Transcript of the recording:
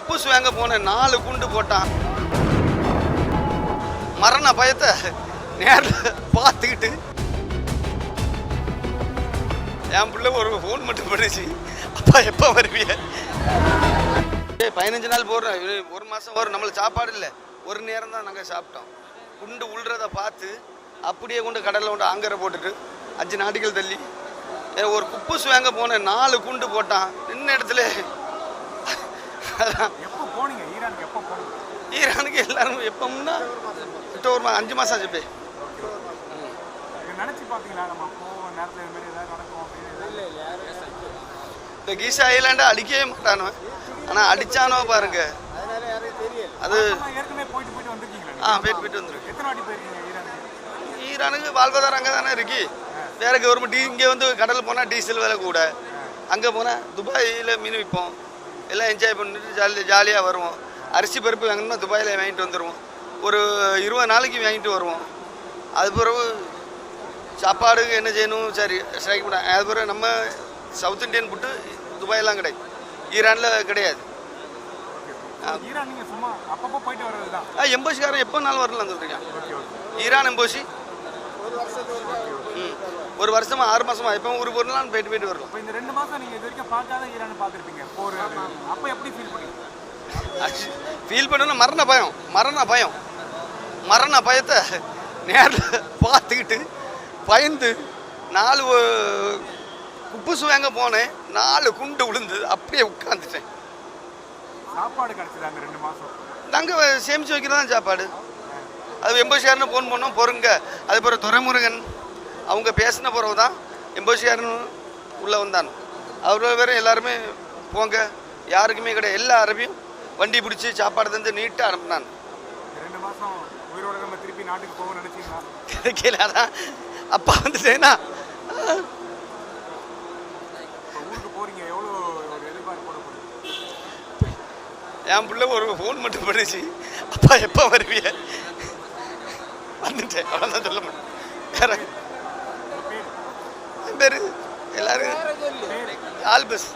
குப்பூஸ் வாங்க போனேன், 4 குண்டு போட்டான். மரண பயத்தை நேரில் பார்த்துக்கிட்டு என் பிள்ளை ஒரு ஃபோன் மட்டும் பண்ணிச்சு, அப்பா எப்போ வருவீங்க? 15 நாள் போடுறோம், 1 மாதம் வரும். நம்மளுக்கு சாப்பாடு இல்லை, ஒரு நேரம் தான் நாங்கள் சாப்பிட்டோம். குண்டு உள்றதை பார்த்து அப்படியே கொண்டு கடலில் கொண்டு ஆங்கரை போட்டுட்டு 5 நாடுகள் தள்ளி ஒரு குப்பூஸ் வாங்க போனேன், 4 குண்டு போட்டான். நின்ன இடத்துல ஈரானுக்கு எல்லாரும் எப்போம்னா கிட்ட ஒரு 5 மாதம் ஆச்சு. போய் இந்த கீசா ஐலாண்டை அடிக்கவே மாட்டானோ, ஆனால் அடித்தானோ பாருங்க. அது போயிட்டு வந்துருக்கு. ஈரானுக்கு வாழ்வாதாரம் அங்கே தானே இருக்கு. வேற கவர்மெண்ட் இங்கே வந்து கடல் போனால் டீசல் விலை கூட, அங்கே போனால் துபாயில் மீன் விற்போம், எல்லாம் என்ஜாய் பண்ணிட்டு ஜாலியாக வருவோம். அரிசி பருப்பு வாங்கணும்னா துபாயில் வாங்கிட்டு வந்துடுவோம், ஒரு 20 நாளைக்கு வாங்கிட்டு வருவோம். அது பிறகு சாப்பாடுக்கு என்ன செய்யணும், சரி ஸ்ட்ரைக் பண்ண. அது பிறகு நம்ம சவுத் இண்டியன் ஃபுட்டு துபாயெல்லாம் கிடையாது, ஈரானில் கிடையாது. எம்போசிக்காரன் எப்போ நாள் வரலாம் சொல்கிறீங்க. ஈரான் எம்போசி ஒரு வருஷமா 6 மாசமா எப்போ ஊருக்கு போறலாம் போயிட்டு வரலாம். இந்த 2 மாசம் நீங்க இது வரைக்கும் பார்க்காத ஈரானை பார்த்துருப்பீங்க. அப்போ எப்படி ஃபீல் பண்ணீங்க? ஃபீல் பண்ணணும், மரண பயத்தை நேரில் பார்த்துக்கிட்டு பயந்து 4 குப்பூஸ் வாங்க போனேன், 4 குண்டு விழுந்து அப்படியே உட்காந்துட்டேன். சாப்பாடு கிடைச்சது அந்த 2 மாதம் நாங்கள் சேமித்து வைக்கிறதான் சாப்பாடு. அது எம்போசியாருன்னு ஃபோன் பண்ணோம், பொறுங்க. அது பிறகு துரைமுருகன் அவங்க பேசின பிறகு தான் எம்போசியாருன்னு உள்ளே வந்தான். அவ்வளோ பேரும் எல்லாருமே போங்க, யாருக்குமே கிடையாது. எல்லா அரபியும் வண்டி பிடிச்சி சாப்பாடு தந்து நீட்டாக அனுப்புனான். 2 மாதம் உயிரோட நம்ம திருப்பி நாட்டுக்கு போக நினச்சிங்களா? கிடைக்கல. அதான் அப்பா வந்துட்டேன்னா ஊருக்கு போகிறீங்க, எவ்வளோ எதிர்பார்ப்பு? என் பிள்ளை ஒரு ஃபோன் மட்டும் பண்ணிச்சு, அப்பா எப்போ வருவீங்க? வந்துட்டேன், அவ்வளோதான் சொல்ல மாட்டேன். வேற பேர் எல்லாரும் ஆல்பஸ்.